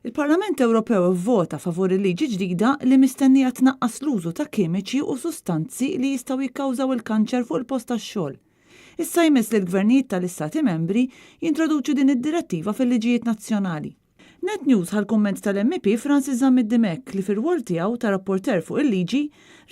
Il-Parlament Ewropew ivvota favur il-liġi ġdida li mistennija tnaqqas l-użu ta' kimiċi u sustanzi li jistgħu jikkawżaw il-kanċer fuq il-post tax-xogħol. Issa jmiss li l-gvernijiet tal-Istati membri jintroduċu din id-direttiva fil-liġijiet nazzjonali. Net News ħal-kumment tal-MP Francis Zamid-Dimek li fir-rwol tiegħu ta' rapporter fuq il-liġi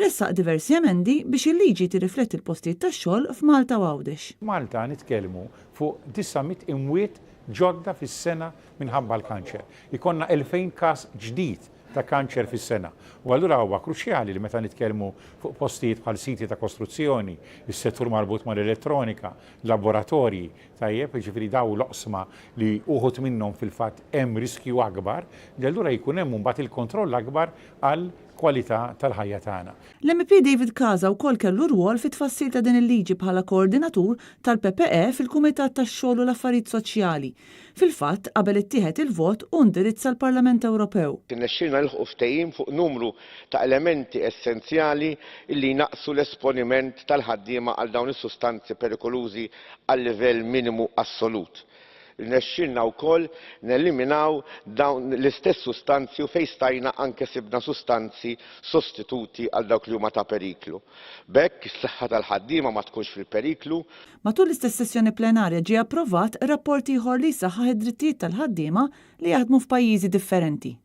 ressaq diversi emendi biex il-liġi tirrifletti l-postijiet tax-xogħol f'Malta u Għawdex. Malta nitkellmu fuq 900 imwiet ġodda fis-sena minħabba l-kanċer. Ikonna 2000 każ ġdid ta' kanċer fis-sena. U allura huwa kruċjali li meta nitkellmu fuq postijiet bħal siti ta' kostruzzjoni, is-settur marbut mal-elettronika, laboratorji, tajjeb, ġifieri daw l-oqsma li uħud minnhom fil-fatt hemm riskju akbar, li allura jkun hemm mbagħad il-kontroll akbar għal kwalità tal-ħajja tagħna. L-MP David Casa wkoll kellu rwol fit-tfassil ta' din il-liġi bħala koordinatur tal-PPE fil-Kumitat tax-Xogħol u l-Affarijiet Soċjali. Fil-fatt qabel ittieħed il-vot u ndirizza l-Parlament Ewropew. Nexxilna nilħu ftehim fuq numru ta' elementi essenzjali li jnaqsu l-esponiment tal-ħaddiema għal dawn is-sustanzi perikolużi għal livell minimu assolut. Nexxilna wkoll neliminaw dawn l-istess sustanzi u fejn stajna anke sibna sustanzi sostituti għal dawk li huma ta' periklu. B'hekk is-saħħa tal-ħaddiema ma tkunx fil-periklu. Matul l-istess sessjoni plenarja ġie approvat rapport ieħor li jsaħħaħ id-drittijiet tal-ħaddiema li jaħdmu f'pajjiżi differenti.